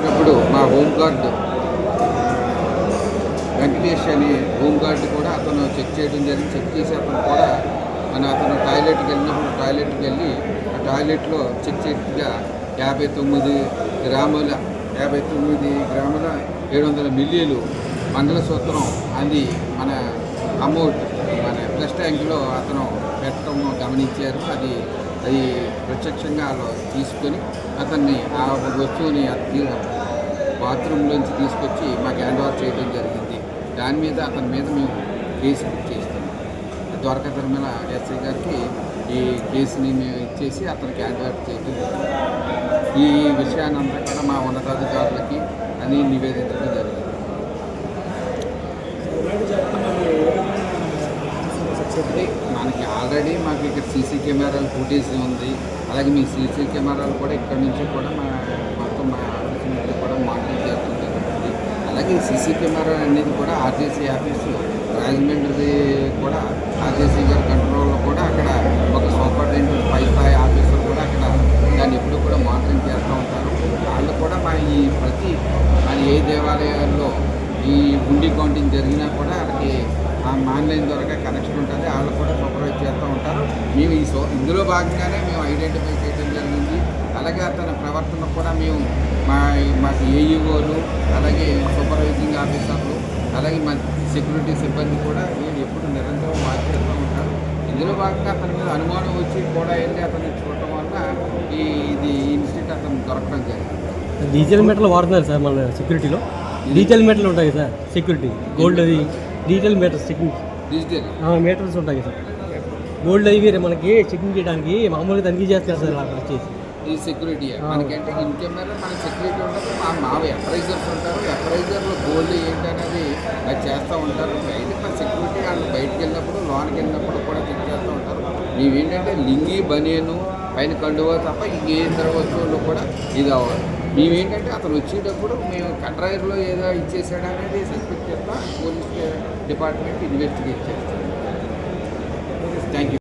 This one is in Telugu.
ఇప్పుడు మా హోంగార్డ్ వెంకటేష్ అని హోంగార్డ్ కూడా అతను చెక్ చేయడం జరిగింది. చెక్ చేసి అతను కూడా అతను టాయిలెట్కి వెళ్ళినప్పుడు టాయిలెట్కి వెళ్ళి ఆ టాయిలెట్లో చెక్ చేయగా 59 గ్రాముల 700 మిల్లీలు మంగళసూత్రం అది మన అమౌంట్ మన ప్లస్ ట్యాంక్లో అతను పెట్టడం గమనించారు. అది ప్రత్యక్షంగా తీసుకొని అతన్ని ఆ వస్తువుని బాత్రూంలోంచి తీసుకొచ్చి మాకు హ్యాండ్ ఓవర్ చేయడం జరిగింది. దాని మీద అతని మీద మేము కేసు బుక్ చేస్తాం. ద్వారకాధర్మల ఎస్ఐ గారికి ఈ కేసుని మేము ఇచ్చేసి అతనికి హ్యాండ్ ఓవర్ చేయడం జరిగింది. ఈ విషయాన్నంతా కూడా మా ఉన్నతాధికారులకి అని నివేదించడం జరిగింది. మనకి ఆల్రెడీ మాకు ఇక్కడ సీసీ కెమెరాల ఫుటేజ్ ఉంది. అలాగే మీ సీసీ కెమెరాలు కూడా ఇక్కడ నుంచి కూడా మొత్తం మా ఆఫీస్ నుంచి కూడా మానిటర్ చేస్తూ జరుగుతుంది. అలాగే సీసీ కెమెరా అనేది కూడా ఆర్జేసీ ఆఫీసు రాజమండ్రి కూడా ఆర్జేసీ గారి కంట్రోల్లో కూడా అక్కడ ఒక సూపరింటెండెంట్ పై స్థాయి ఆఫీసర్ కూడా అక్కడ దాన్ని ఎప్పుడు కూడా మానిటరింగ్ చేస్తూ ఉంటారు. వాళ్ళు కూడా ప్రతి ఏ దేవాలయాల్లో ఈ హుండీ కౌంటింగ్ జరిగినా కూడా వాళ్ళకి ఆన్లైన్ ద్వారా కనెక్షన్ ఉంటుంది. వాళ్ళు కూడా సూపర్వైజ్ చేస్తూ ఉంటారు. మేము ఇందులో భాగంగానే మేము ఐడెంటిఫై చేయడం జరిగింది. అలాగే అతని ప్రవర్తన కూడా మేము మాకు ఏఈఓలు అలాగే సూపర్వైజింగ్ ఆఫీసర్లు అలాగే మా సెక్యూరిటీ సిబ్బంది కూడా వీళ్ళు ఎప్పుడు నిరంతరం మార్చేస్తూ ఉంటారు. ఇందులో భాగంగా అతని మీద అనుమానం వచ్చి కూడా వెళ్ళి అతన్ని చూడటం వల్ల ఇది ఇన్సిడెంట్ అతను దొరకడం జరిగింది. డీజిల్ మీటర్లు వాడుతున్నారు సార్ మన సెక్యూరిటీలో. డీజిల్ మీటర్లు ఉంటాయి సార్ సెక్యూరిటీ గోల్డ్ అది డీజిల్ మీటర్స్ చెకింగ్ మీటర్స్ ఉంటాయి సార్. గోల్డ్ అవి మనకి చెకింగ్ చేయడానికి మామూలుగా తనిఖీ చేస్తారు సార్ అక్కడ వచ్చేసి ఈ సెక్యూరిటీ మనకంటే ఇన్ కెమెరా మన సెక్యూరిటీ ఉంటుంది. మా అప్రైజర్స్ ఉంటారు. అప్రైజర్లో గోల్డ్ ఏంటి అనేది అది చేస్తూ ఉంటారు. అయితే మన సెక్యూరిటీ వాళ్ళు బయటకు వెళ్ళినప్పుడు లోనికి వెళ్ళినప్పుడు కూడా చెక్ చేస్తూ ఉంటారు. మేమేంటంటే లింగి బనియను పైన కండువా తప్ప ఇంకే ఇతర వస్తువుల్లో కూడా ఇది అవ్వాలి. మేమేంటంటే అతను వచ్చేటప్పుడు మేము కంట్రాయర్లో ఏదో ఇచ్చేసాడు అనేది సస్పెక్ట్ చేస్తాం. పోలీస్ డిపార్ట్మెంట్ ఇన్వెస్టిగేట్ చేస్తాం. Thank you.